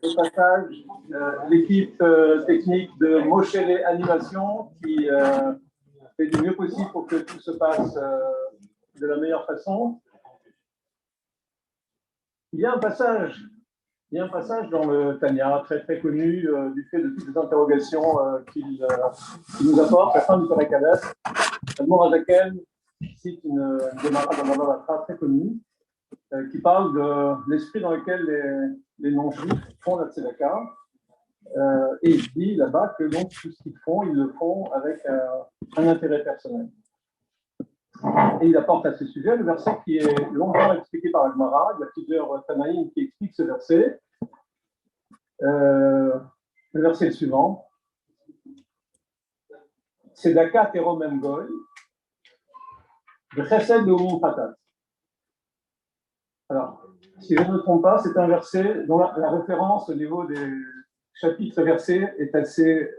au passage l'équipe technique de Moshele Animation qui fait du mieux possible pour que tout se passe de la meilleure façon. Il y a un passage dans le Tanya, très très connu du fait de toutes les interrogations qu'il nous apporte, la fin du Perek Aleph. Admor Azaken cite une démarrage dans Bavatra très connue qui parle de l'esprit dans lequel les non-juifs font la tzedaka. Et il dit là-bas que donc tout ce qu'ils font, ils le font avec un intérêt personnel. Et il apporte à ce sujet le verset qui est longuement expliqué par Agmara. Il y a plusieurs Tanaïm qui expliquent ce verset. Le verset est le suivant. Tzedaka teromem goy, v'chesed leumim patat. Alors, si je ne me trompe pas, c'est un verset dont la référence au niveau des chapitres versets est assez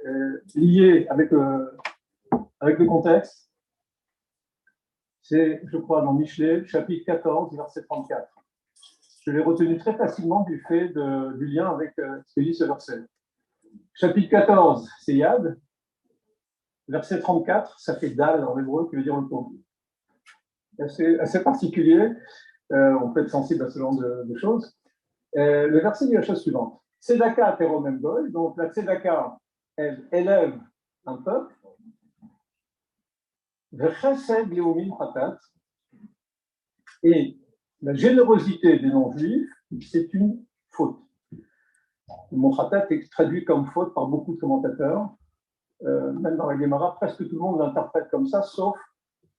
liée avec le contexte. C'est, je crois, dans Michelet, chapitre 14, verset 34. Je l'ai retenu très facilement du fait du lien avec ce que dit ce verset. Chapitre 14, c'est Yad. Verset 34, ça fait Dal en hébreu, qui veut dire le pauvre. Assez particulier. On peut être sensible à ce genre de choses. Le verset dit la chose suivante. Tzedaka teromem goy, donc la tzedaka, elle élève un peuple. V'chesed leumim patat, et la générosité des non-juifs, c'est une faute. Le mot khatat est traduit comme faute par beaucoup de commentateurs. Même dans la Gemara, presque tout le monde l'interprète comme ça, sauf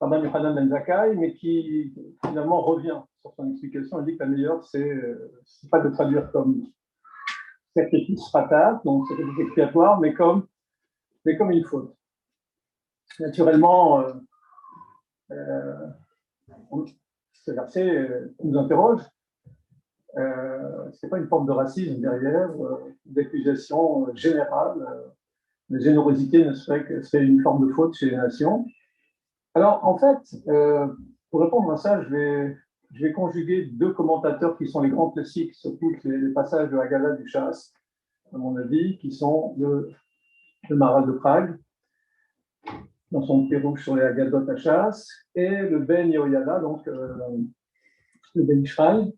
Rabban Yochanan ben Zakkai, mais qui finalement revient sur son explication et dit que la meilleure, c'est pas de traduire comme sacrifice fatal, donc sacrifice expiatoire, mais comme une faute. Naturellement, ce verset nous interroge. C'est pas une forme de racisme derrière, d'accusation générale. La générosité ne serait que c'est une forme de faute chez les nations. Alors, en fait, pour répondre à ça, je vais conjuguer deux commentateurs qui sont les grands classiques sur tous les passages de Haggadah du Shas, à mon avis, qui sont le Maharal de Prague, dans son Pérouche sur les Haggadot à Shas, et le Ben Yehoyada, donc le Ben Ishraï.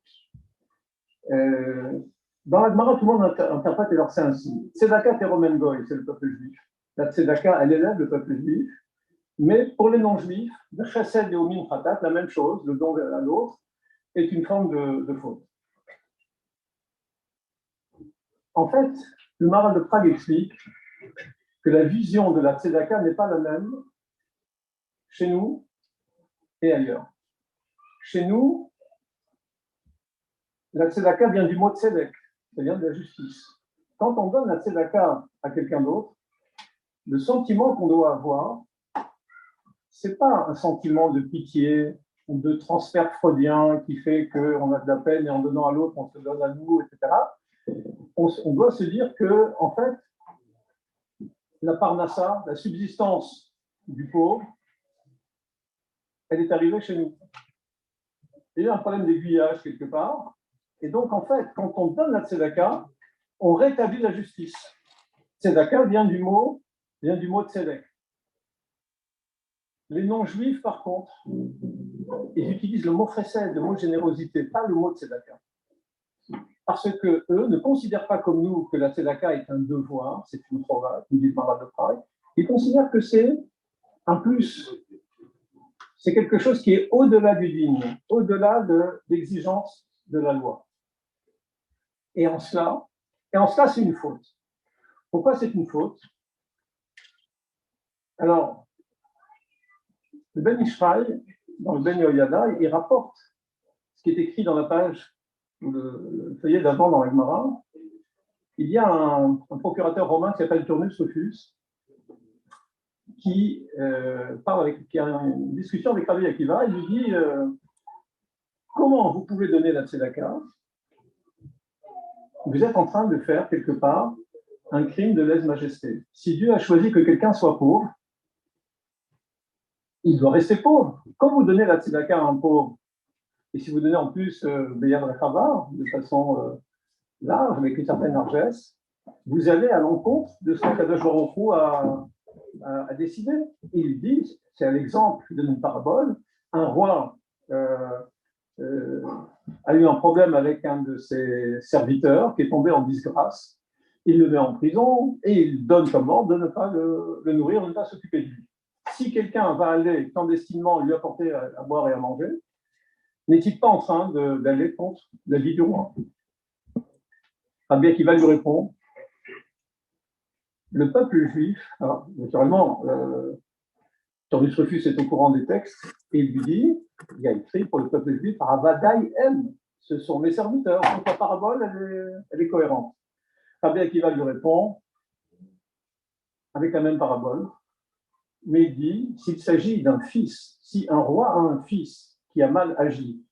Dans la Gemara, tout le monde interprète les versets ainsi. Tzedaka teromem goy, c'est le peuple juif. La tzedaka, elle élève le peuple juif. Mais pour les non-juifs, le chesed et omim khatat, la même chose, le don vers l'autre, est une forme de faute. En fait, le Maharal de Prague explique que la vision de la tzedaka n'est pas la même chez nous et ailleurs. Chez nous, la tzedaka vient du mot tzedek, c'est-à-dire de la justice. Quand on donne la tzedaka à quelqu'un d'autre, le sentiment qu'on doit avoir, ce n'est pas un sentiment de pitié ou de transfert freudien qui fait qu'on a de la peine et en donnant à l'autre, on se donne à nous, etc. On doit se dire que, en fait, la parnassa, la subsistance du pauvre, elle est arrivée chez nous. Il y a un problème d'aiguillage quelque part. Et donc, en fait, quand on donne la tzedaka, on rétablit la justice. Tzedaka vient du mot tzedek. Les non-juifs, par contre, ils utilisent le mot chesed, le mot générosité, pas le mot tzedaka. Parce que eux ne considèrent pas comme nous que la tzedaka est un devoir, c'est une chova, comme dit le Maharal de Prague. Ils considèrent que c'est un plus. C'est quelque chose qui est au-delà du digne, au-delà de l'exigence de la loi. Et en cela, c'est une faute. Pourquoi c'est une faute? Alors, le Ben Ishraï, dans le Ben Yehoyada, il rapporte ce qui est écrit dans la page, le feuillet d'avant dans la Gemara. Il y a un procurateur romain qui s'appelle Turnus Rufus, qui qui a une discussion avec Rabbi Akiva. Il lui dit comment vous pouvez donner la tzedaka? Vous êtes en train de faire quelque part un crime de lèse-majesté. Si Dieu a choisi que quelqu'un soit pauvre, il doit rester pauvre. Quand vous donnez la tzedaka à un pauvre, et si vous donnez en plus Beyad Rechavar, de façon large, avec une certaine largesse, vous allez à l'encontre de ce qu'Akadosh Baruch Hu a décidé. Il dit, c'est l'exemple d'une parabole, un roi a eu un problème avec un de ses serviteurs qui est tombé en disgrâce. Il le met en prison et il donne comme ordre de ne pas le nourrir, de ne pas s'occuper de lui. Si quelqu'un va aller clandestinement lui apporter à boire et à manger, n'est-il pas en train d'aller contre la vie du roi? Rabbi Akiva lui répond, le peuple juif, alors, naturellement, Tordus Rufus est au courant des textes, et il lui dit, il y a écrit pour le peuple juif, Avadai M, ce sont mes serviteurs, donc la parabole, elle est cohérente. Rabbi Akiva lui répond, avec la même parabole, mais il dit, s'il s'agit d'un fils, si un roi a un fils qui a mal agi,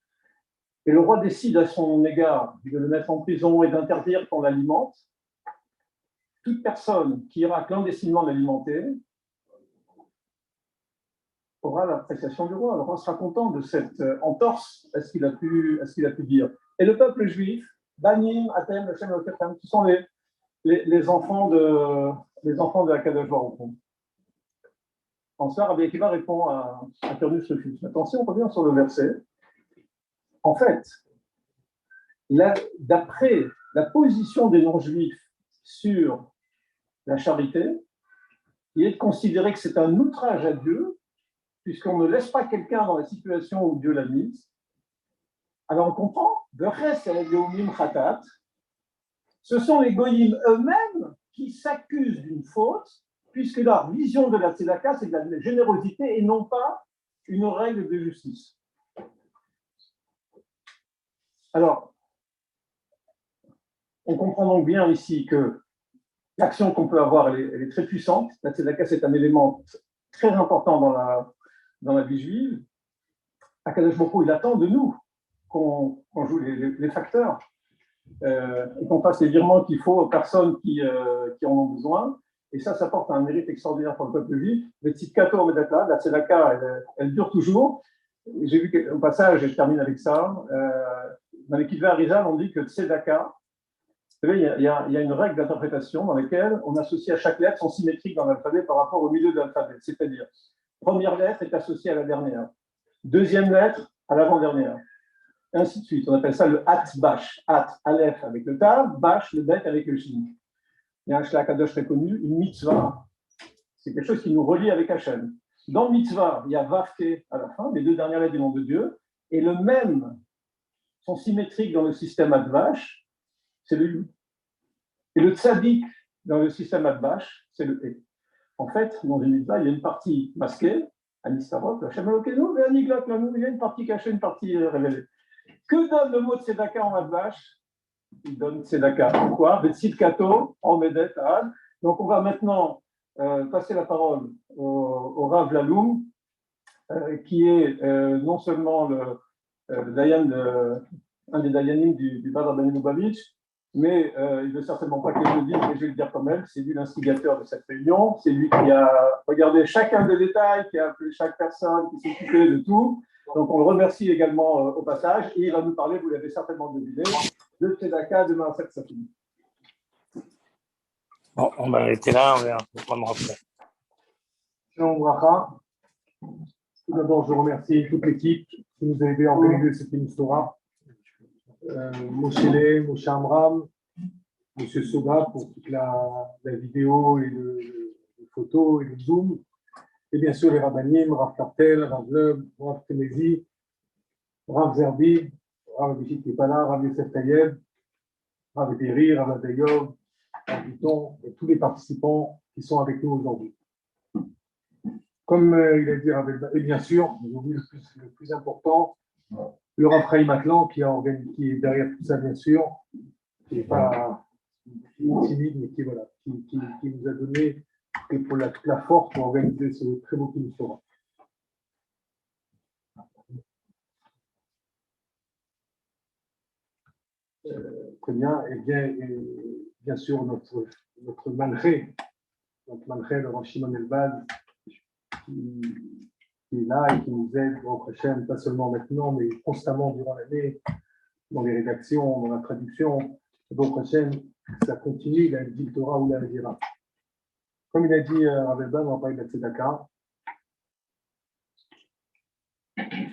et le roi décide à son égard de le mettre en prison et d'interdire qu'on l'alimente, toute personne qui ira clandestinement l'alimenter aura l'appréciation du roi. Le roi sera content de cette entorse à ce qu'il a pu dire. Et le peuple juif, Banim, Atem, Hashem, Elokeichem, qui sont les enfants de Akadosh Baruch Hu. En cela, Rabbi Akiva répond à Turnus Rufus. Attention, on revient sur le verset. En fait, d'après la position des non-juifs sur la charité, il est de considérer que c'est un outrage à Dieu, puisqu'on ne laisse pas quelqu'un dans la situation où Dieu l'a mise. Alors on comprend, ce sont les goyim eux-mêmes qui s'accusent d'une faute, puisque leur vision de la tzedaka, c'est de la générosité et non pas une règle de justice. Alors, on comprend donc bien ici que l'action qu'on peut avoir, elle est très puissante. La tzedaka, c'est un élément très important dans la vie juive. Akadosh Baruch Hu, il attend de nous qu'on joue les facteurs et qu'on fasse les virements qu'il faut aux personnes qui en ont besoin. Et ça porte un mérite extraordinaire pour le peuple juif. Le tzidkato medatla, la tzedaka, elle dure toujours. J'ai vu au passage, et je termine avec ça, dans l'équipe de Arizal, on dit que tzedaka, vous savez, il y a une règle d'interprétation dans laquelle on associe à chaque lettre son symétrique dans l'alphabet par rapport au milieu de l'alphabet. C'est-à-dire, première lettre est associée à la dernière, deuxième lettre à l'avant-dernière, et ainsi de suite. On appelle ça le hat-bash. Hat, aleph avec le tav, bash, le bet avec le shin. Il y a un shlach kadosh très connu, une mitzvah. C'est quelque chose qui nous relie avec Hachem. Dans mitzvah, il y a vavke à la fin, les deux dernières lettres du nom de Dieu, et le même sont symétriques dans le système hat-bash, c'est le yu. Et le tzadik dans le système hat-bash, c'est le e. En fait, dans une mitzvah, il y a une partie masquée, Anistarot, Hachem Elokeinu, et Aniglot Lanu, il y a une partie cachée, une partie révélée. Que donne le mot tzedaka en hat-bash? Il donne tzedaka. Pourquoi? Betzidkato, en medet ad. Donc, on va maintenant passer la parole au Rav Laloum, qui est non seulement le dayan un des dayanim du Bad Rabbeinu Lubavitch, mais il ne veut certainement pas que je le dise, mais je vais le dire quand même, c'est lui l'instigateur de cette réunion, c'est lui qui a regardé chacun des détails, qui a appelé chaque personne, qui s'est occupé de tout. Donc on le remercie également au passage, et il va nous parler, vous l'avez certainement deviné, de Tzedaka de Maaser Ksafim. Bon, on va arrêter là, on verra vraiment après. Shalom Bracha. Tout d'abord, je remercie toute l'équipe qui nous a aidé à organiser cette émission. Moshe Moshe Amram, M. Soga pour toute la vidéo et les photos et le zoom. Et bien sûr les Rabbanim, Rav Kartel, Rav Leub, Rav Temezi, Rav Zerbi, Rav Bishit Kipala, Rav Yosef Tayeb, Rav Deri, Rav Adayov, Rav Vuitton et tous les participants qui sont avec nous aujourd'hui. Comme il a dit, et bien sûr, j'oublie le plus important, le Rav Chaim Atlan qui est derrière tout ça, bien sûr, qui n'est pas timide, mais qui nous a donné pour toute la force pour organiser ce très beau Kinusora. Très bien, et bien sûr notre manché, le Rav Shimon Elbaz, qui est là et qui nous aide au prochain, pas seulement maintenant, mais constamment durant l'année, dans les rédactions, dans la traduction. Donc, Hachem, ça continue, il a dit le Torah ou la Hira. Comme il a dit Rav Elban, on va parler de la Tzedaka.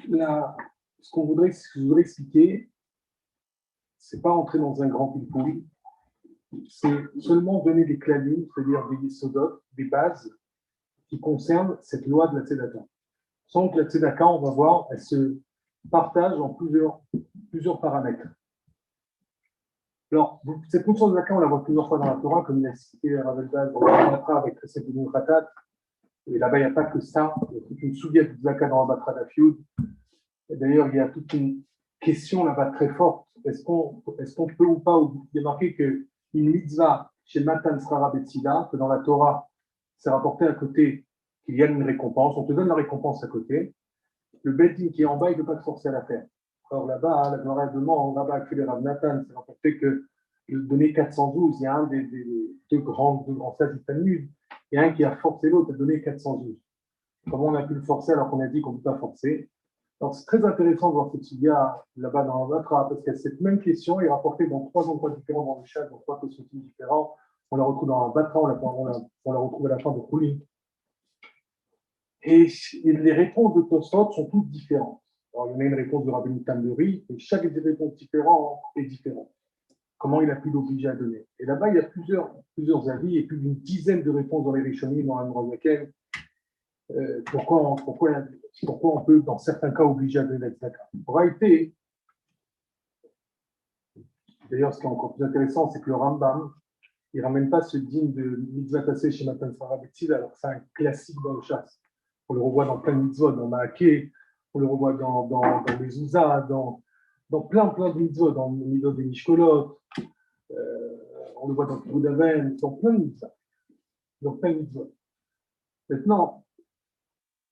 Là, ce que je voudrais expliquer, c'est pas entrer dans un grand pile-pouille, c'est seulement donner des clavines, c'est-à-dire des yesodot, des bases qui concernent cette loi de la Tzedaka. Sans que la Tzedaka, on va voir, elle se partage en plusieurs paramètres. Alors, cette notion de Tzedaka, on la voit plusieurs fois dans la Torah, comme il a cité Rav Elban, avec Chesed et Khatat. Et là-bas, il n'y a pas que ça, il y a toute une souviette de Tzedaka dans la Batra d'Afioud. D'ailleurs, il y a toute une question là-bas très forte. Est-ce qu'on peut ou pas, il y a marqué qu'une mitzvah chez Matan Srara Betsida, que dans la Torah, c'est rapporté à côté qu'il y a une récompense, on te donne la récompense à côté. Le Beddin qui est en bas, il ne peut pas te forcer à la faire. Alors là-bas, la Gemara demande, là-bas, avec Rav Nathan, c'est rapporté que il donnait 412, il y a un des deux grands sages du Talmud, il y a un qui a forcé l'autre à donner 412. Comment on a pu le forcer alors qu'on a dit qu'on ne peut pas forcer? Donc, c'est très intéressant de voir cette sugia là-bas dans la Vatra, parce que cette même question est rapportée dans 3 endroits différents dans le chat, dans 3 questions différents. On la retrouve dans la Vatra, on la retrouve à la fin de Khouli. Et les réponses de Tosfot sont toutes différentes. Alors, il y en a une réponse de Rabbi Tamburi, et chaque réponse différente est différente. Comment il a pu l'obliger à donner? Et là-bas, il y a plusieurs avis, et plus d'une dizaine de réponses dans les Rishonim, dans la Nourazaken. Pourquoi on peut, dans certains cas, obliger à donner la tzedaka. En réalité, d'ailleurs, ce qui est encore plus intéressant, c'est que le Rambam, il ne ramène pas ce digne de mitzvah tassé chez Matan Sara Betsida, alors c'est un classique dans le chasse. On le revoit dans plein de mitzvot, dans Maaké, on le revoit dans les Zouza, dans plein de mitzvot, dans le mitzvot des Mishkolot, on le voit dans Boudaven, dans plein de mitzvot. Dans plein de mitzvot. Maintenant,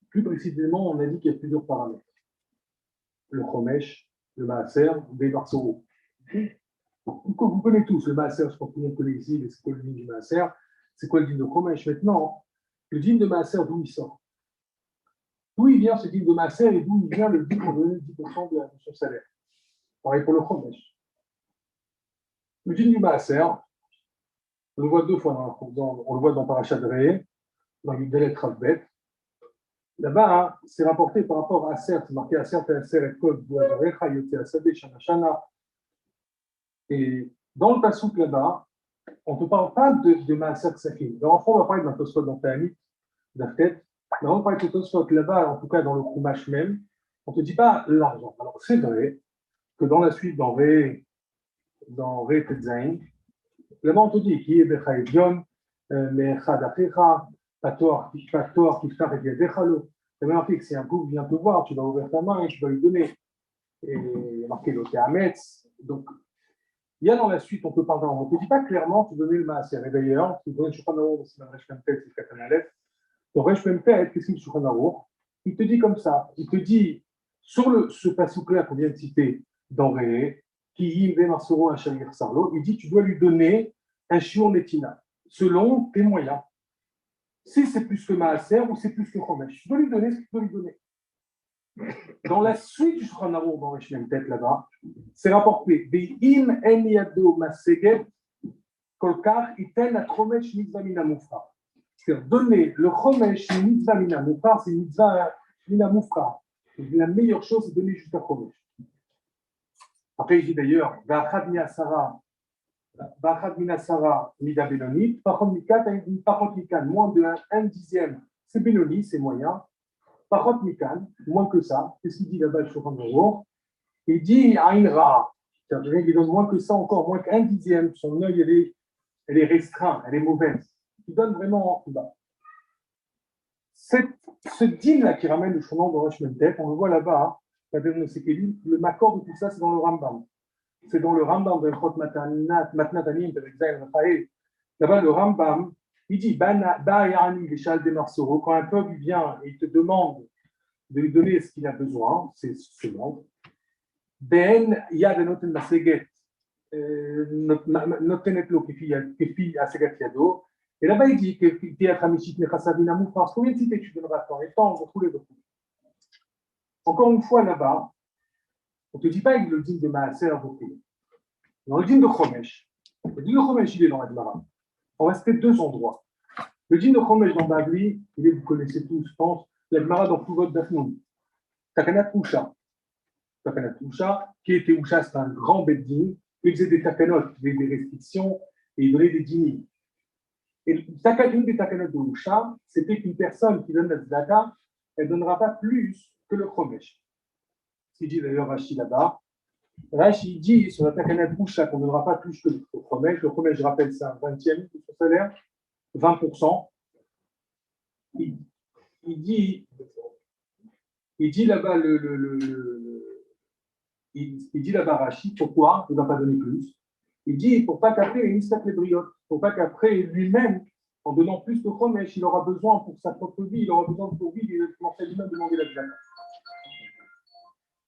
plus précisément, on a dit qu'il y a plusieurs paramètres. Le Chomesh, le Maaser, des Barsoro. Vous connaissez tous le Maaser, je pense que tout le monde connaît ici, mais c'est quoi le dîme du Maaser? C'est quoi le dîme de Chomesh? Maintenant, le dîme de Maaser, d'où il sort? D'où il vient ce dîme de Maaser et d'où il vient le dîme pour donner 10% de son salaire? Pareil pour le Chomesh. Le dîme du Maaser, on le voit 2 fois, on le voit dans Parashat Re'eh, dans Yuddelet Ravbet. Là-bas, hein, c'est rapporté par rapport à Aser, c'est marqué Aser, Aser, et Kod, Boazarecha, Yote, Asadeh, Shana, Shana. Et dans le Passouk là-bas, on ne te parle pas de Maaser Ksafim. Dans le fond, on va parler d'un Tosfot dans Ta'anit, d'Aftet. Mais on va parler de Tosfot là-bas, en tout cas dans le Chumash même, on ne te dit pas l'argent. Alors c'est vrai que dans la suite, dans Ré Tetzain, là-bas on te dit qui est Becha Edion, Mechad Achecha, Pator, Kiftar et Yadechalo. C'est marqué que si un couple vient te voir, tu vas ouvrir ta main et tu vas lui donner. Et il y a marqué l'Oté Hametz. Donc, il y a dans la suite, on peut parler, on ne te dit pas clairement, tu donnais le Maaser. Et d'ailleurs, tu donnes le Shulchan Arour, c'est le Resh Memtet, c'est Katan Aleph. Le Resh Memtet, qu'est-ce qu'il dit le Shulchan Arour? Il te dit comme ça. Il te dit, sur ce passouk-là qu'on vient de citer, dans Ré, qui yimve Marsoro un Shalir Sarlo, il dit, tu dois lui donner un shiur netina, selon tes moyens. Si c'est plus que Maaser ou c'est plus que Chomesh, tu dois lui donner ce que tu dois lui donner. Dans la suite du Shulchan Arour, dans Resh Memtet, là-bas, c'est rapporté Be'im en yado maseget kolkar iten la Chomesh mitzvah mina mufra. C'est-à-dire donner le Chomesh mitzvah mina mufra, c'est mitzvah mina mufra. La meilleure chose, c'est donner jusqu'à Chomesh. Après, il dit d'ailleurs Ba'achad minasara mida benoni, par contre mikan, moins de 1/10, c'est benoni, c'est moyen. Par contre mikan, moins que ça. Qu'est-ce qu'il dit là-bas, le Shulchan Arour? Il dit Aïn Ra. C'est-à-dire qu'il donne moins que ça, encore moins qu'1/10. Son œil, elle est restreinte, elle est mauvaise. Il donne vraiment en tout bas. Ce dîme-là qui ramène le chemin de Resh Memtet, on le voit là-bas, le maccord de tout ça, c'est dans le Rambam. C'est dans le Rambam de Chot Matnatanim, là-bas, le Rambam, il dit Ba'ayani, les chals des Marsoro, quand un peuple vient et il te demande de lui donner ce qu'il a besoin, c'est ce monde. Ben yad noten maseget notenet lo kefi asegat yado. Et là-bas, il dit que théâtre amishit nechasavina moufras. Combien de cités tu donneras tant et tant, on retrouve les deux. Encore une fois, là-bas, on ne te dit pas que le dîme de Maaser beaucoup. Dans le dîme de Chomesh, Le din de Chomesh, il est dans la Gemara. On va citer deux endroits. Le din de Chomesh dans Bavli, vous connaissez tous, je pense, la Gemara dans tout votre Dafnoun. Takanat Usha. Takanat Usha, qui était Usha, c'est un grand beddin. Il faisait des takanot, il faisait des restrictions et il donnait des dîners. Et une des takanot de Usha, c'était qu'une personne qui donne la tzedaka, elle ne donnera pas plus que le Chomesh. Ce qu'il dit d'ailleurs Rashi là-bas. Rashi dit sur la takanat Usha qu'on ne donnera pas plus que le Chomesh. Le Chomesh, je rappelle, c'est un 20e de son salaire, 20%. Il dit là-bas il dit là-bas Rashi, pourquoi il ne va pas donner plus? Il dit pour pas qu'après il ait les briottes, pour pas qu'après lui-même, en donnant plus que Chomesh, il aura besoin pour sa propre vie, il aura besoin pour lui, il commence à lui-même demander la tzedaka.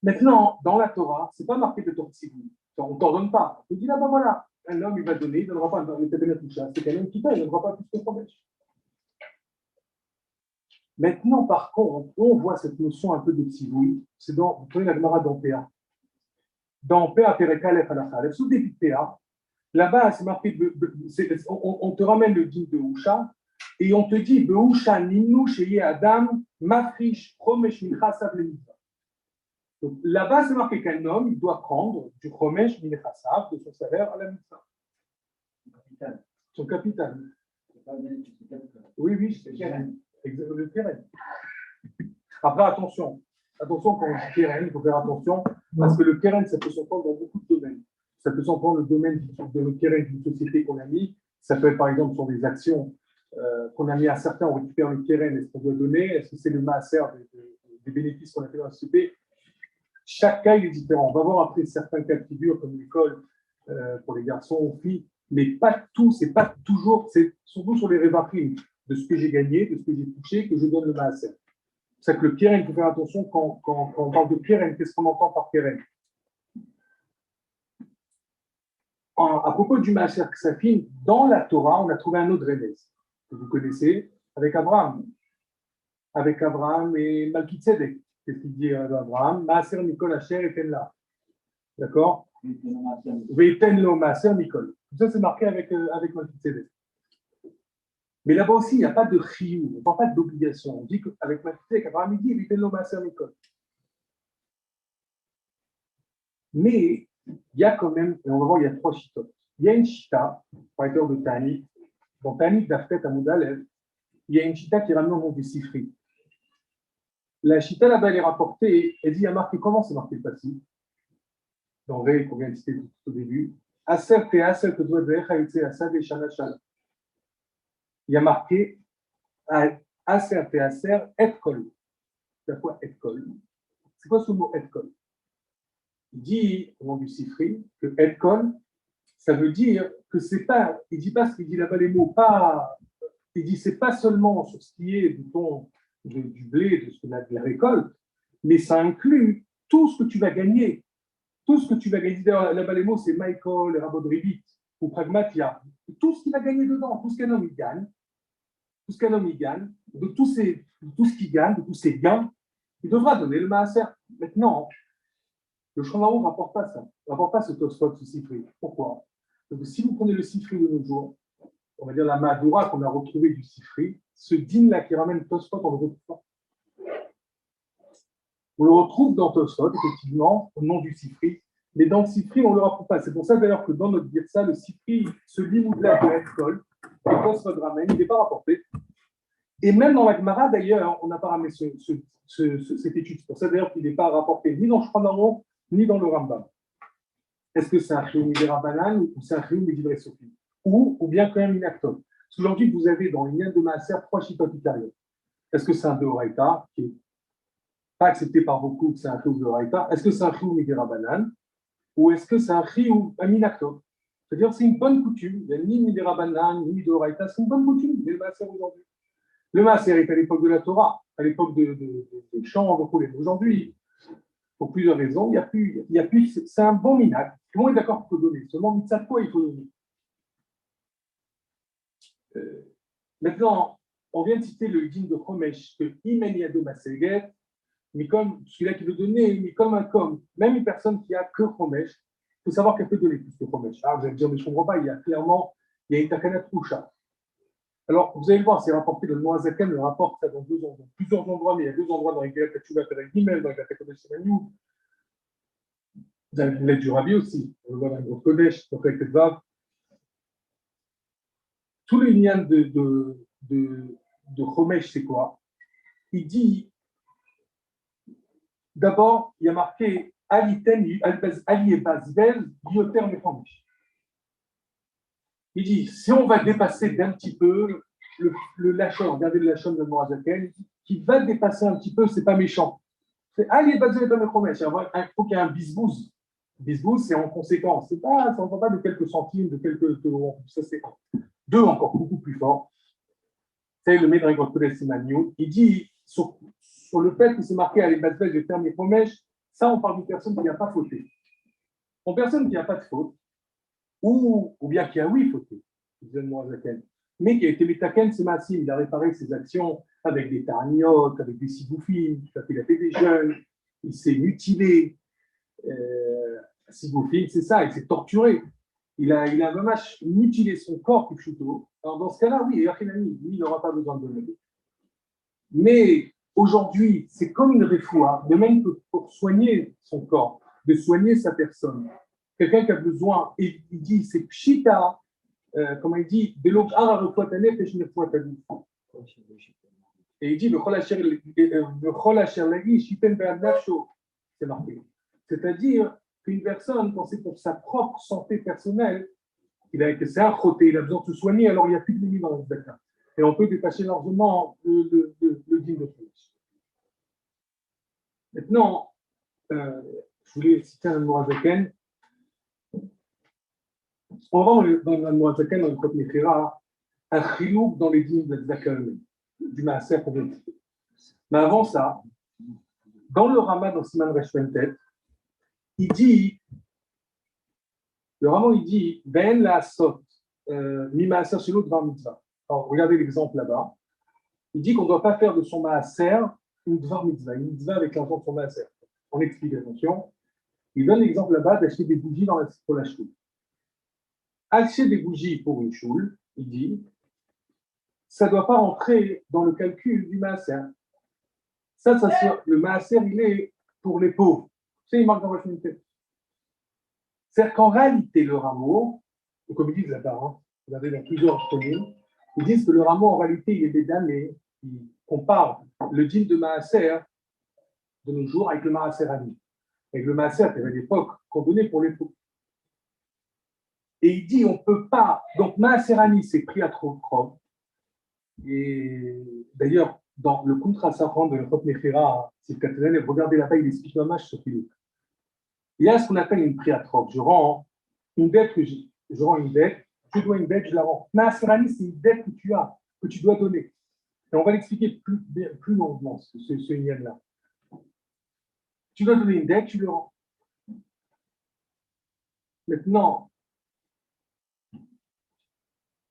Maintenant, dans la Torah, ce n'est pas marqué de Tortsigoum. On ne t'ordonne pas. Il dit là-bas voilà, un homme il va donner, il ne donnera pas le Tabenat Usha, c'est quelqu'un qui paye, il ne donnera pas plus que Chomesh. Maintenant, par contre, on voit cette notion un peu de tzivouï, c'est dans, vous prenez la Gemara dans PA. Dans PA, Perekalef Alachalef, sous le début de PA, là-bas, c'est marqué, on te ramène le din de Usha, et on te dit, Beusha ninu sheye Adam, mafrish, chomesh minchasav lemitzvah. Donc là-bas, c'est marqué qu'un homme, il doit prendre du chomesh minchasav, de son salaire à la mitzvah. Son capital. Oui, c'est le keren. Après, attention, quand on dit keren, il faut faire attention, parce que le keren, ça peut s'entendre dans beaucoup de domaines. Ça peut s'entendre le domaine de le keren d'une société qu'on a mis. Ça peut être par exemple sur des actions qu'on a mis à certains, on récupère le keren, est-ce qu'on doit donner? Est-ce que c'est le maaser des bénéfices qu'on a fait dans la société? Chaque cas il est différent. On va voir après certains cas de figure comme l'école pour les garçons ou filles, mais pas tout, c'est pas toujours, c'est surtout sur les révaprimes de ce que j'ai gagné, de ce que j'ai touché, que je donne le maaser. C'est ça que le keren, il faut faire attention quand on parle de keren, qu'est-ce qu'on entend par keren? À propos du maaser ksafim, dans la Torah, on a trouvé un autre remez que vous connaissez, avec Abraham et Malkitzedek. Qu'est-ce qu'il dit à Abraham? Maaser Mikol Asher eten la. D'accord? Veiten lo Maaser Mikol. Tout ça, c'est marqué avec Malkitzedek. Mais là-bas aussi, il n'y a pas de chiyuv, on ne parle pas d'obligation. On dit qu'avec Malkitzedek, Abraham dit Veiten lo Maaser Mikol. Mais il y a quand même, et on va voir, il y a trois chitotes. Il y a une chita, par de Tanit, dans Tanit d'Aftet Amoudalev, il y a une chita qui ramène au nom du Sifri. La chita là-bas, elle est rapportée, elle dit, il y a marqué, comment c'est marqué le passif? Dans Ré, qu'on vient de citer tout au début, Aser te Aser que doit être Haïtse Asad et Shana Shana. Il y a marqué Aser te Aser et Kol. C'est quoi et Kol? C'est quoi ce mot et Kol? Il dit, au nom du Sifri, que et Kol, ça veut dire que c'est pas, il dit pas ce qu'il dit là-bas les mots, pas, il dit c'est pas seulement sur ce qui est du blé, de la récolte, mais ça inclut tout ce que tu vas gagner. Tout ce que tu vas gagner, d'ailleurs là-bas les mots c'est Michael, Rabodribit ou Pragmatia. Tout ce qu'il va gagner dedans, tout ce qu'un homme il gagne, de tout ce qu'il gagne, de tous ses gains, il devra donner le maaser. Maintenant, le Shulchan ne rapporte pas ça, ne rapporte pas ce Tosfot, ce Sifri. Pourquoi? Parce que si vous prenez le Sifri de nos jours, on va dire la Mahadura qu'on a retrouvée du Sifri, ce din-là qui ramène Tosfot, on ne le retrouve pas. On le retrouve dans Tosfot, effectivement, au nom du Sifri, mais dans le Sifri, on ne le retrouve pas. C'est pour ça d'ailleurs que dans notre Birsa, le Sifri, ce limoud-là de l'école, que Tosfot ramène, il n'est pas rapporté. Et même dans la Gemara, d'ailleurs, on n'a pas ramené cette étude. C'est pour ça d'ailleurs qu'il n'est pas rapporté ni dans le Shulchan ni dans le Rambam. Est-ce que c'est un chiyuv des Rabbanan ou c'est un chiyuv des Divrei Sofim? Ou bien quand même une acton? Parce qu'aujourd'hui, vous avez dans l'Inyan de Maaser 3 chitotes italiennes. Est-ce que c'est un Deoraita qui n'est pas accepté par beaucoup, que c'est un chiyuv Deoraita? Est-ce que c'est un chiyuv des Rabbanan? Ou est-ce que c'est un chiyuv Aminakton? C'est-à-dire c'est une bonne coutume. Il n'y a ni des Rabbanan, ni Deoraita. C'est une bonne coutume, le Maaser aujourd'hui. Le Maaser est à l'époque de la Torah, à l'époque des chants, aujourd'hui. Pour plusieurs raisons, il y a plus, c'est un bon minag. Tout le monde est d'accord pour le donner. Seulement, mitzvah quoi il faut donner. Maintenant, on vient de citer le din de Chomesh, que Imen Yado Maseget, mais comme celui-là qui veut donner, mais comme même une personne qui a que Chomesh, il faut savoir qu'elle peut donner plus de Chomesh. Ah, vous allez me dire, mais je ne comprends pas, il y a clairement, il y a une Takana Troucha. Alors, vous allez le voir, c'est rapporté dans le Noazaken, le rapporte ça dans plusieurs endroits, mais il y a 2 endroits dans lesquels Tachouva fait avec Gimel, dans la Takana Shemaniou. Vous avez l'aide du Rabbi aussi, on le voit dans le Gros Kodesh, dans le Vav. Tout le lien de Chomesh, c'est quoi? Il dit, d'abord, il y a marqué Aliten, Ali et Bazvel, Yoter Mechomesh. Il dit, si on va dépasser d'un petit peu le Lachon, regardez le Lachon de Morazaken, qui va dépasser un petit peu, c'est pas méchant. C'est Ali et Bazvel Yoter Mechomesh. Il faut qu'il y ait un bisbouz. Bisbouz, c'est en conséquence. Ça ne va pas de quelques centimes, de quelques. Ça, c'est 2 encore beaucoup plus fort. C'est le Médragot Kodesh Simaniou. Il dit sur le fait que c'est marqué à l'Ebazvel de terme et promèche, ça on parle d'une personne qui n'a pas fauté. Une personne qui n'a pas de faute, ou bien qui a oui fauté, mais qui a été métaken, c'est Massim, il a réparé ses actions avec des tarniotes, avec des sigoufines, il a fait des jeûnes, il s'est mutilé. Sigoufine, c'est ça, il s'est torturé. Il a vraiment mutilé son corps, Kipchuto. Alors, dans ce cas-là, oui, lui, il n'aura pas besoin de donner. Mais aujourd'hui, c'est comme une réfoua, de même que pour soigner son corps, de soigner sa personne. Quelqu'un qui a besoin, et il dit, c'est pshita, comment il dit, et il dit, c'est marqué. C'est-à-dire qu'une personne, quand c'est pour sa propre santé personnelle, c'est un choté, il a besoin de se soigner, alors il n'y a plus de limite dans le Zaka. Et on peut dépasser largement le dîme de plus. Maintenant, je voulais citer un Mourazaken. On va dans le Mourazaken, dans le Kot Mechira, un chilouk dans les dîmes de Zaka, du Maaser qu'on vient de citer. Mais avant ça, dans le Rama, dans Siman Reshventet, il dit, le Rama, il dit, Ben la sot, mi Maaser shelo dvar mitzvah. Alors, regardez l'exemple là-bas. Il dit qu'on ne doit pas faire de son maaser une dvar mitzvah, une mitzvah avec l'argent de son maaser. On explique, attention. Il donne l'exemple là-bas d'acheter des bougies pour la choule. Acheter des bougies pour une choule, il dit, ça ne doit pas rentrer dans le calcul du maaser. Ça le maaser, il est pour les pauvres. C'est il marque dans la tête. C'est-à-dire qu'en réalité, le rameau, comme ils disent là-bas, regardez dans plusieurs communes, ils disent que le rameau, en réalité, il est des damnés. Ils comparent le dîme de maaser de nos jours avec le maaser ami. Avec le maaser, c'était à l'époque qu'on donnait pour les pauvres. Et il dit, on ne peut pas. Donc, maaser ami, c'est pris à trop propre. Et d'ailleurs, dans le Kuntra Safran de l'Europe Mechira, c'est le regardez là-bas, il explique un match sur Philippe. Il y a ce qu'on appelle une priatrope. Je rends une dette je rends une dette, je dois une dette, je la rends. Maaser ami, c'est une dette que tu as, que tu dois donner. Et on va l'expliquer plus longuement, ce lien-là. Tu dois donner une dette, tu le rends. Maintenant,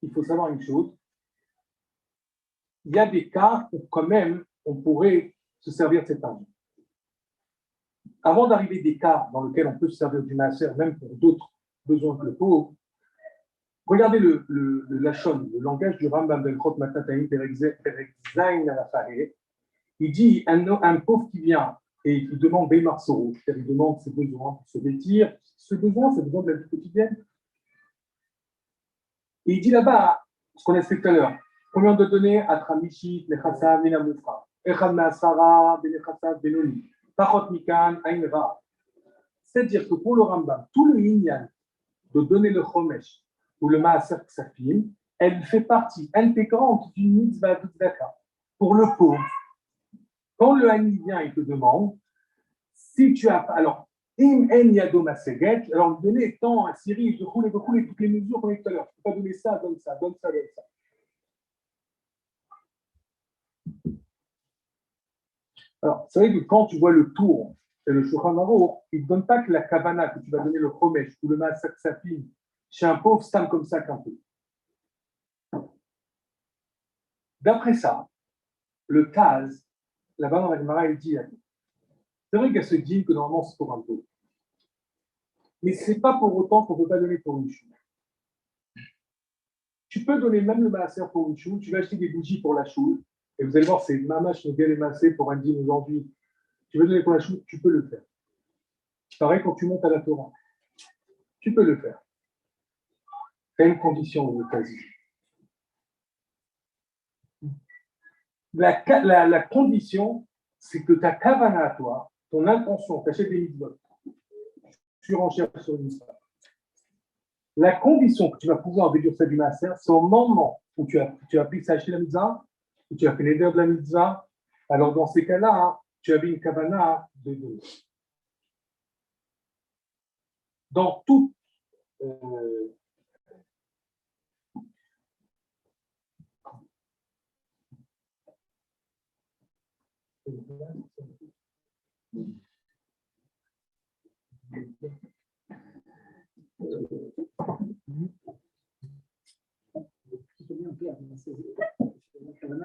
il faut savoir une chose. Il y a des cas où quand même on pourrait se servir de cet argent. Avant d'arriver des cas dans lesquels on peut se servir du maaser, même pour d'autres besoins que le pauvre, regardez le lachon, le langage du Rambam Belchot Matataïm Perek Zayin Alafahe. Il dit un pauvre qui vient et qui demande des marceaux, c'est-à-dire il demande ses besoins pour se vêtir, ce besoin, c'est besoin de la vie quotidienne. Et il dit là-bas, ce qu'on a expliqué tout à l'heure, combien de donner à Tramishit, Nechassav, Nenamufra, Echad Maasara, Benechassav, Benoni, Pachot Mikan, Ainra. C'est-à-dire que pour le Rambam, tout le Inyan de donner le Chomesh ou le Maaser Ksafim, elle fait partie intégrante d'une mitzvah de Tzedaka. Pour le pauvre, quand le Hani vient et te demande, si tu as. Alors, Im en yado maseget, alors donner tant à Syrie, je roule toutes les mesures qu'on a dit tout à l'heure. Tu ne peux pas donner ça, donne ça, donne ça, donne ça. Alors, c'est vrai que quand tu vois le tour et le Shulchan Aruch, il ne donne pas que la kavana, que tu vas donner le chomesh ou le maaser ksafim chez un pauvre stam comme ça qu'un peu. D'après ça, le Taz, là-bas dans la Gemara, il dit, c'est vrai qu'elle se dit que normalement c'est pour un pauvre. Mais ce n'est pas pour autant qu'on ne peut pas donner pour une chou. Tu peux donner même le maaser pour une chou. Tu vas acheter des bougies pour la chou. Et vous allez voir, c'est mamash bien les maaser pour un dîner aujourd'hui. Tu veux donner pour la chou, tu peux le faire. Pareil quand tu montes à la Torah. Tu peux le faire. Tu as une condition aux États-Unis. La condition, c'est que ta kavana à toi, ton intention, tu achètes des mitzvot, tu renchères sur une mitzvah. La condition que tu vas pouvoir déduire ça du maaser, c'est au moment où tu as pris ça acheter la mitzvah, où tu as fait l'aider de la mitzvah. Alors dans ces cas-là, hein, tu avais une kavana de donner. Dans tout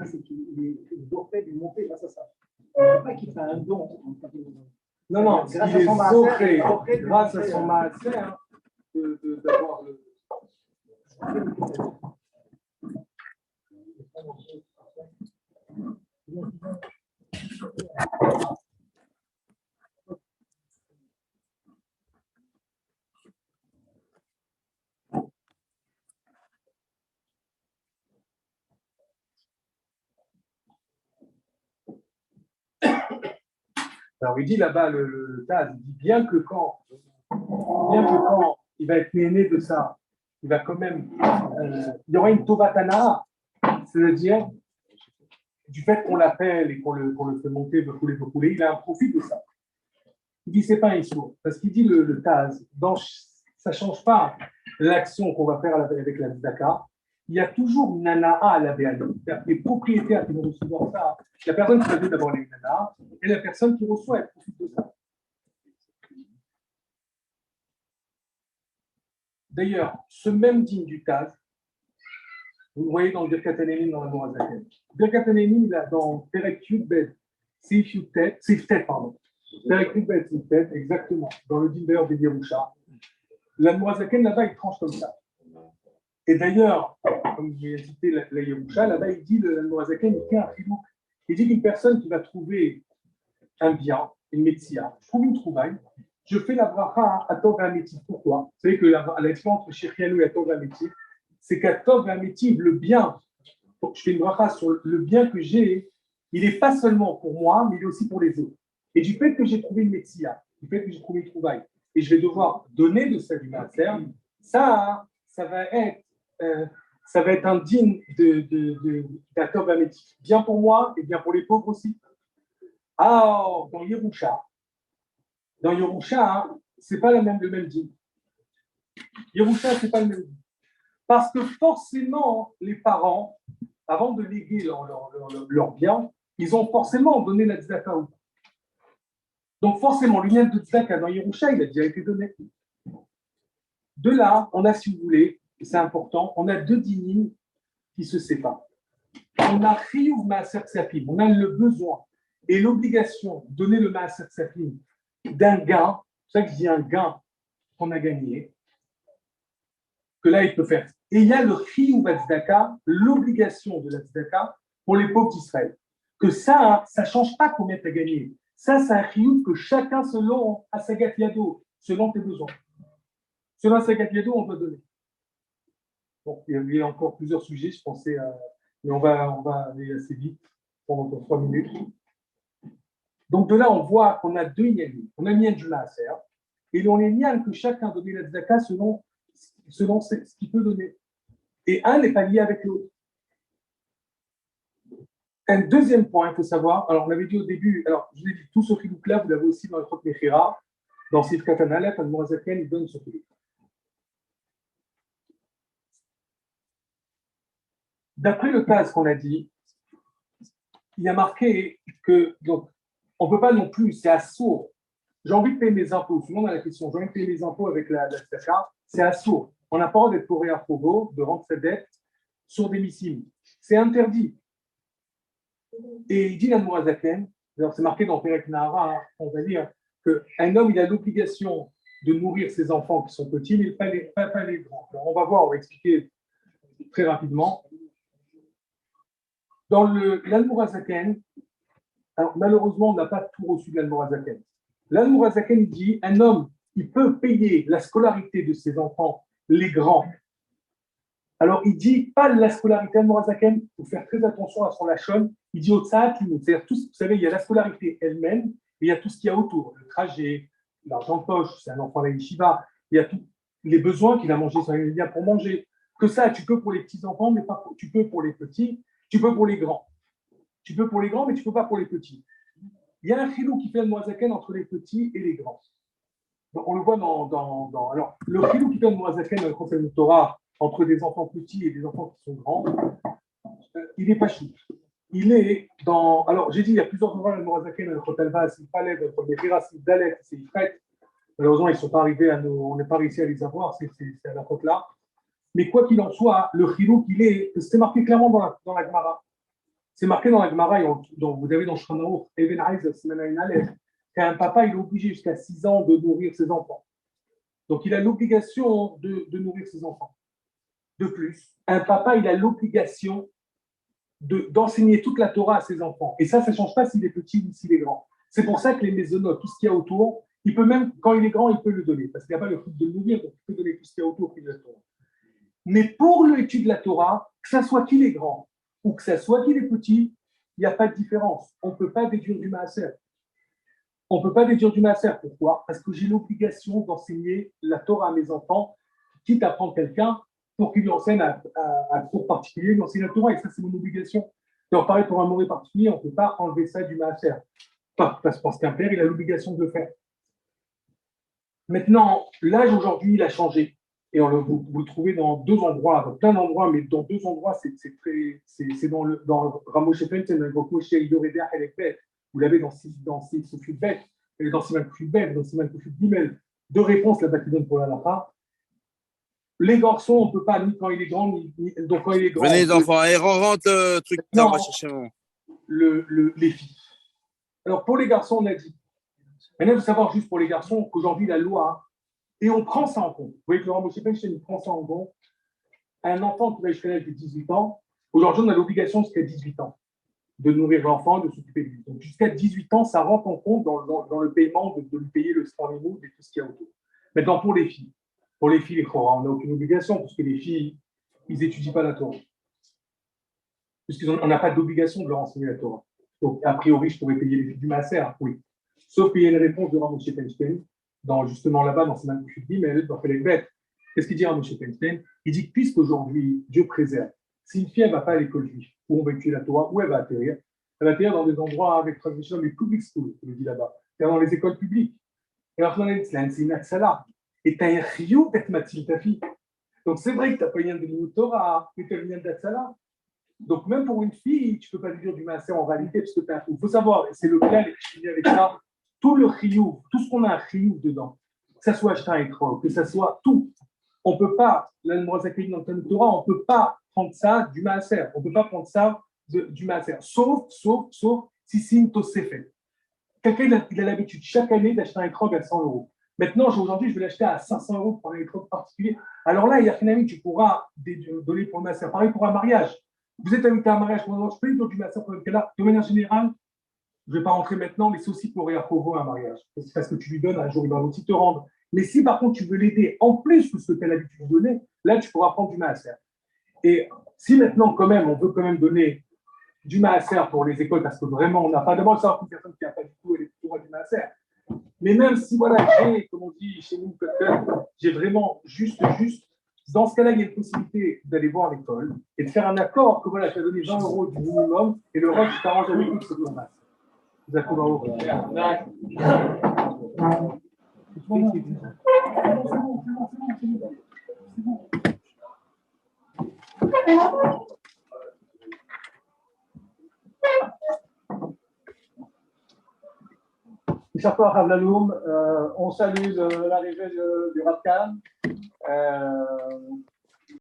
C'est qu'il doit faire du monter grâce à ça. Pas qu'il fait un don. Non, non, il est zoché grâce à son maaser d'avoir le. Alors il dit là-bas, le Taz, il dit bien que quand il va être né de ça, il va quand même, il y aura une tovatana, c'est-à-dire du fait qu'on l'appelle et qu'on le fait monter, rouler, il a un profit de ça. Il dit c'est pas un issou, parce qu'il dit le Taz, ça ne change pas l'action qu'on va faire avec la tzedaka. Il y a toujours une ana'a à la béane. Les propriétaires qui vont recevoir ça, la personne qui va donner d'abord les nana et la personne qui reçoit, elle profite de ça. D'ailleurs, ce même digne du Taz, vous voyez dans le Birkat Hanenim dans la Mourazaken. Birkat Hanenim, dans Perek Yud-Bet, Seif Tet, pardon. Perek Yud-Bet, Seif Tet, exactement, dans le din d'ailleurs de Yerusha. La Mourazaken, là-bas, il tranche comme ça. Et d'ailleurs, comme j'ai cité la Yerusha, là-bas, il dit, le Mourazaken, il dit un chilouk. Il dit qu'une personne qui va trouver un bien, une métia, je trouve une trouvaille, je fais la bracha à Tov Hametiv. Pourquoi? Vous savez que la différence entre Shechianu et Tov Hametiv, c'est qu'à Tov Hametiv, le bien, je fais une bracha sur le bien que j'ai, il n'est pas seulement pour moi, mais il est aussi pour les autres. Et du fait que j'ai trouvé une métia, du fait que j'ai trouvé une trouvaille, et je vais devoir donner de ça du maaser, ça va être un digne d'un Tov Hametiv. Bien pour moi et bien pour les pauvres aussi. Alors, dans Yerusha, ce n'est pas le même dîme. Yerusha, ce n'est pas le même dîme. Parce que forcément, les parents, avant de léguer leur bien, ils ont forcément donné la tzedaka. Donc forcément, l'union de tzedaka dans Yerusha, il a déjà été donné. De là, on a, si vous voulez, et c'est important, on a deux dynim qui se séparent. On a Chiyuv Maaser Ksafim, on a le besoin et l'obligation de donner le Maaser Ksafim d'un gain, c'est ça que je dis un gain qu'on a gagné, que là il peut faire. Et il y a le Chiyuv Tzedaka, l'obligation de la Tzedaka pour les pauvres d'Israël. Que ça ne change pas combien tu as gagné. Ça, c'est un Chiyuv que chacun selon Asagat Yado, selon tes besoins. Selon Asagat Yado, on peut donner. Bon, il y a encore plusieurs sujets, je pensais, mais on va aller assez vite, pendant 3 minutes. Donc de là, on voit qu'on a deux Nyanim. On a le Nyan du Maaser, et on a le Nyan que chacun donne la tzedaka selon ce qu'il peut donner. Et un n'est pas lié avec l'autre. Un deuxième point, il faut savoir, alors on avait dit au début, alors je vous ai dit, tout ce chilouk-là, vous l'avez aussi dans le Chok Mechira, dans Sifkat Analef, Al-Mourazaken, il donne ce chilouk. D'après le cas qu'on a dit, il y a marqué que, donc, on ne peut pas non plus, c'est assourd. J'ai envie de payer mes impôts. Souvent, on a la question, j'ai envie de payer mes impôts avec la tzedaka, c'est assourd. On n'a pas le droit d'être coré à provo, de rendre sa dette sur des missiles. C'est interdit. Et il dit la Mourazaken, c'est marqué dans Perek Nahara, on va dire qu'un homme, il a l'obligation de nourrir ses enfants qui sont petits, mais pas les grands. Alors, on va voir, on va expliquer très rapidement. Dans l'Almorazaken, alors malheureusement, on n'a pas tout reçu de l'Almorazaken. L'Almorazaken dit un homme, il peut payer la scolarité de ses enfants, les grands. Alors, il dit pas la scolarité Almorazaken, il faut faire très attention à son lachon. Il dit au tzad, c'est-à-dire tout, vous savez, il y a la scolarité elle-même, et il y a tout ce qu'il y a autour, le trajet, l'argent de poche, c'est un enfant à la yeshiva, il y a tous les besoins qu'il a mangé sur les médias pour manger. Que ça, tu peux pour les petits-enfants, mais pas tu peux pour les petits, tu peux pour les grands. Tu peux pour les grands, mais tu ne peux pas pour les petits. Il y a un chilou qui fait le moazaken entre les petits et les grands. Donc, on le voit dans alors, le chilou qui fait le moazaken dans le Conseil de Torah entre des enfants petits et des enfants qui sont grands, il n'est pas chou. Il est dans. Alors, j'ai dit, il y a plusieurs endroits dans le moazaken, le Chotelva, c'est Palais, le Hiras, c'est Dalet, c'est Ifret. Malheureusement, ils ne sont pas arrivés à nous, on n'est pas réussi à les avoir, c'est à la côte là. Mais quoi qu'il en soit, le chilou qu'il est, c'est marqué clairement dans la Gemara. C'est marqué dans la Gemara, vous avez dans Shchanaour, Even Aiz, Siman Aleph, qu'un papa il est obligé jusqu'à 6 ans de nourrir ses enfants. Donc il a l'obligation de nourrir ses enfants. De plus, un papa il a l'obligation d'enseigner toute la Torah à ses enfants. Et ça ne change pas s'il est petit ou s'il est grand. C'est pour ça que les maisonnotes, tout ce qu'il y a autour, il peut même, quand il est grand, il peut le donner. Parce qu'il n'y a pas le truc de le nourrir, donc il peut donner tout ce qu'il y a autour de la Torah. Mais pour l'étude de la Torah, que ça soit qu'il est grand ou que ça soit qu'il est petit, il n'y a pas de différence. On ne peut pas déduire du maaser. On ne peut pas déduire du maaser. Pourquoi? Parce que j'ai l'obligation d'enseigner la Torah à mes enfants, quitte à prendre quelqu'un pour qu'il lui enseigne à cours particulier, lui enseigne la Torah, et ça, c'est mon obligation. Donc, pareil, pour un mauvais particulier, on ne peut pas enlever ça du maaser. Parce qu'un père, il a l'obligation de le faire. Maintenant, l'âge aujourd'hui, il a changé. Et vous le trouvez dans 2 endroits, dans plein d'endroits, mais dans 2 endroits, c'est dans Ramosh Efen, c'est dans le groupe Moshe Yoredeh Elekbet. Vous l'avez dans Soufut Bet, et dans Siman Kufut Bet, dans Siman Kufut Gimel. 2 réponses là-bas qui donnent pour la Lacha. Les garçons, on ne peut pas, ni quand il est grand, donc quand il est grand. Venez les enfants, et rentre le truc, on va chercher mon. Les filles. Alors pour les garçons, on a dit. Maintenant, il faut savoir juste pour les garçons qu'aujourd'hui, la loi, et on prend ça en compte. Vous voyez que Laurent Moshe prend ça en compte. Un enfant qui va jusqu'à l'âge de 18 ans, aujourd'hui, on a l'obligation jusqu'à 18 ans de nourrir l'enfant, de s'occuper de lui. Donc jusqu'à 18 ans, ça rentre en compte dans le paiement de lui payer le sport et tout ce qu'il y a autour. Maintenant, pour les filles, les Chora, on n'a aucune obligation, parce que les filles, ils n'étudient pas la Torah. Puisqu'on n'a pas d'obligation de leur enseigner la Torah. Donc, a priori, je pourrais payer les filles du Maaser, oui. Sauf qu'il y a une réponse de Rav Moshe Feinstein, justement là-bas, dans Siman Kufut Gimel, dans Pelek Bet. Qu'est-ce qu'il dit Rav Moshe Feinstein? Il dit que puisqu'aujourd'hui, Dieu préserve, si une fille ne va pas à l'école juive, où on va étudier la Torah, où elle va atterrir dans des endroits avec tradition, les public schools, il dit là-bas, c'est-à-dire dans les écoles publiques. Et alors, c'est une atzala. Et tu as un rio d'être matil ta fille. Donc, c'est vrai que tu n'as pas une lien de limite Torah, mais tu as une lien d'atzala. Donc, même pour une fille, tu ne peux pas lui dire du maaser en réalité, parce que il faut savoir, c'est le clair, et je finis avec ça, tout le chiyuv, tout ce qu'on a un chiyuv dedans, que ça soit acheter un écran, que ça soit tout, on ne peut pas, là, le Morazakéi dans le Torah, on ne peut pas prendre ça du maaser, on ne peut pas prendre ça du maaser, sauf si c'est une tosefet. Quelqu'un, il a l'habitude chaque année d'acheter un écran à 100 euros. Maintenant, aujourd'hui, je vais l'acheter à 500 euros pour un écran particulier. Alors là, il y a finalement, tu pourras donner pour le maaser. Pareil pour un mariage. Vous êtes invité à un mariage, je peux lui dire du maaser pour lequel là, de manière générale, je ne vais pas rentrer maintenant, mais c'est aussi pour Réachovo un mariage. C'est parce que tu lui donnes un jour, il va aussi te rendre. Mais si par contre tu veux l'aider en plus que ce que tu as l'habitude de donner, là tu pourras prendre du maaser. Et si maintenant, quand même, on veut quand même donner du maaser pour les écoles, parce que vraiment, on n'a pas demandé de savoir qu'une personne qui n'a pas du tout, elle est plutôt du maaser. Mais même si, voilà, comme on dit chez nous, j'ai vraiment juste, dans ce cas-là, il y a une possibilité d'aller voir l'école et de faire un accord que voilà, tu as donné 20 euros du minimum et le reste, tu t'arranges avec eux, c'est normal. Vous avez on salue l'arrivée du Rav Kahn.